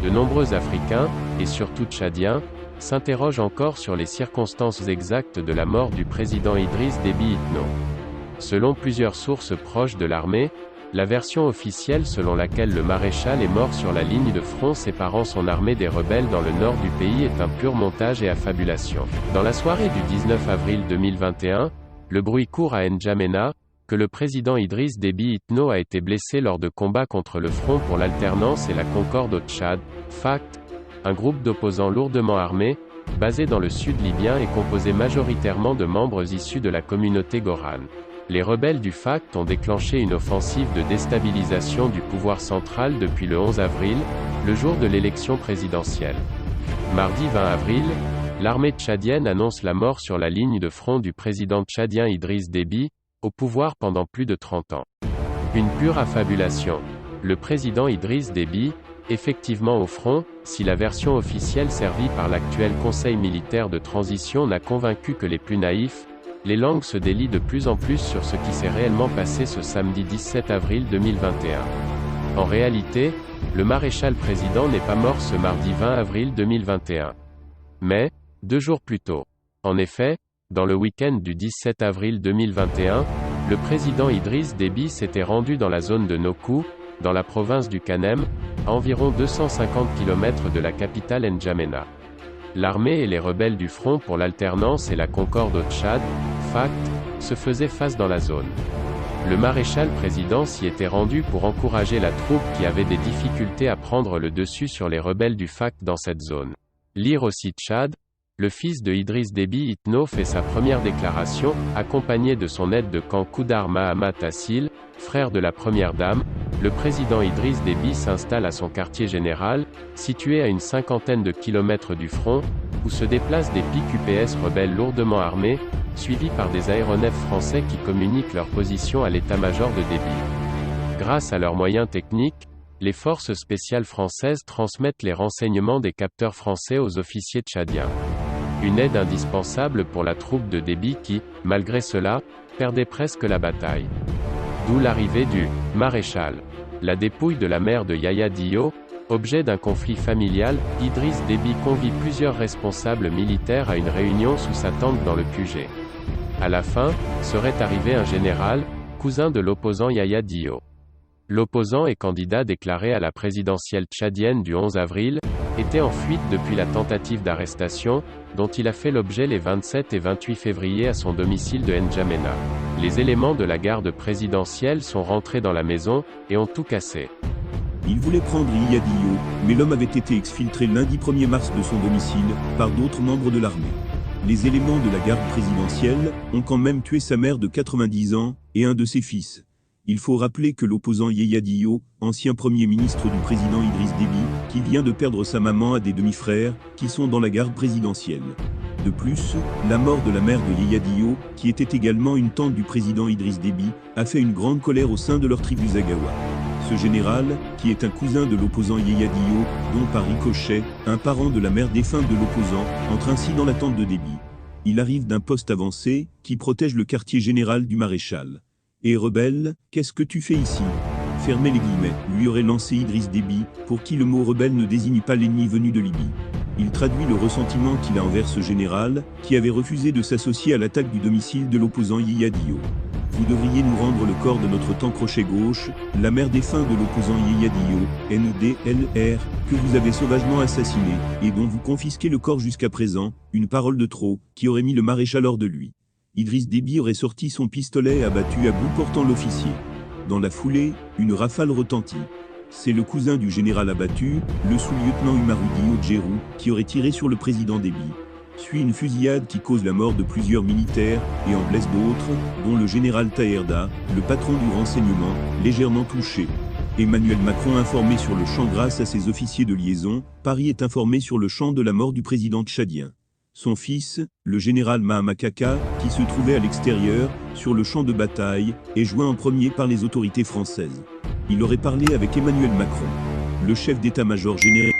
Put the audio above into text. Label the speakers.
Speaker 1: De nombreux Africains, et surtout Tchadiens, s'interrogent encore sur les circonstances exactes de la mort du président Idriss Déby Itno. Selon plusieurs sources proches de l'armée, la version officielle selon laquelle le maréchal est mort sur la ligne de front séparant son armée des rebelles dans le nord du pays est un pur montage et affabulation. Dans la soirée du 19 avril 2021, le bruit court à N'Djamena, que le président Idriss Déby Itno a été blessé lors de combats contre le Front pour l'Alternance et la Concorde au Tchad, FACT, un groupe d'opposants lourdement armés, basé dans le sud libyen et composé majoritairement de membres issus de la communauté Gorane. Les rebelles du FACT ont déclenché une offensive de déstabilisation du pouvoir central depuis le 11 avril, le jour de l'élection présidentielle. Mardi 20 avril, l'armée tchadienne annonce la mort sur la ligne de front du président tchadien Idriss Déby, au pouvoir pendant plus de 30 ans. Une pure affabulation. Le président Idriss Déby, effectivement au front, si la version officielle servie par l'actuel Conseil militaire de transition n'a convaincu que les plus naïfs, les langues se délient de plus en plus sur ce qui s'est réellement passé ce samedi 17 avril 2021. En réalité, le maréchal président n'est pas mort ce mardi 20 avril 2021. Mais, 2 jours plus tôt. En effet, dans le week-end du 17 avril 2021, le président Idriss Déby s'était rendu dans la zone de Nokou, dans la province du Kanem, à environ 250 km de la capitale N'Djamena. L'armée et les rebelles du Front pour l'Alternance et la Concorde au Tchad, FACT, se faisaient face dans la zone. Le maréchal président s'y était rendu pour encourager la troupe qui avait des difficultés à prendre le dessus sur les rebelles du FACT dans cette zone. Lire aussi Tchad, le fils de Idriss Déby Itno fait sa première déclaration, accompagné de son aide de camp Koudar Mahamat Tassil, frère de la première dame. Le président Idriss Déby s'installe à son quartier général, situé à une cinquantaine de kilomètres du front, où se déplacent des piques UPS rebelles lourdement armés, suivis par des aéronefs français qui communiquent leur position à l'état-major de Déby. Grâce à leurs moyens techniques, les forces spéciales françaises transmettent les renseignements des capteurs français aux officiers tchadiens. Une aide indispensable pour la troupe de Déby qui, malgré cela, perdait presque la bataille. D'où l'arrivée du maréchal. La dépouille de la mère de Yaya Diop, objet d'un conflit familial, Idriss Déby convie plusieurs responsables militaires à une réunion sous sa tente dans le QG. À la fin, serait arrivé un général, cousin de l'opposant Yaya Diop. L'opposant et candidat déclaré à la présidentielle tchadienne du 11 avril, était en fuite depuis la tentative d'arrestation, dont il a fait l'objet les 27 et 28 février à son domicile de N'Djamena. Les éléments de la garde présidentielle sont rentrés dans la maison, et ont tout cassé.
Speaker 2: Il voulait prendre Yaya Diop, mais l'homme avait été exfiltré lundi 1er mars de son domicile, par d'autres membres de l'armée. Les éléments de la garde présidentielle, ont quand même tué sa mère de 90 ans, et un de ses fils. Il faut rappeler que l'opposant Yaya Diop, ancien premier ministre du président Idriss Déby, qui vient de perdre sa maman à des demi-frères, qui sont dans la garde présidentielle. De plus, la mort de la mère de Yaya Diop, qui était également une tante du président Idriss Déby, a fait une grande colère au sein de leur tribu Zagawa. Ce général, qui est un cousin de l'opposant Yaya Diop, dont par ricochet, un parent de la mère défunte de l'opposant, entre ainsi dans la tente de Déby. Il arrive d'un poste avancé, qui protège le quartier général du maréchal. Et rebelle, qu'est-ce que tu fais ici? Fermez les guillemets, lui aurait lancé Idriss Déby, pour qui le mot rebelle ne désigne pas l'ennemi venu de Libye. Il traduit le ressentiment qu'il a envers ce général, qui avait refusé de s'associer à l'attaque du domicile de l'opposant Yaya Diop. Vous devriez nous rendre le corps de notre temps crochet gauche, la mère défunte de l'opposant Yaya Diop, NDLR, que vous avez sauvagement assassiné, et dont vous confisquez le corps jusqu'à présent, une parole de trop, qui aurait mis le maréchal hors de lui. Idriss Déby aurait sorti son pistolet et abattu à bout portant l'officier. Dans la foulée, une rafale retentit. C'est le cousin du général abattu, le sous-lieutenant Umarudi Odjerou, qui aurait tiré sur le président Déby. Suit une fusillade qui cause la mort de plusieurs militaires, et en blesse d'autres, dont le général Taherda, le patron du renseignement, légèrement touché. Emmanuel Macron informé sur le champ grâce à ses officiers de liaison, Paris est informé sur le champ de la mort du président tchadien. Son fils, le général Mahama Kaka, qui se trouvait à l'extérieur, sur le champ de bataille, est joint en premier par les autorités françaises. Il aurait parlé avec Emmanuel Macron. Le chef d'état-major général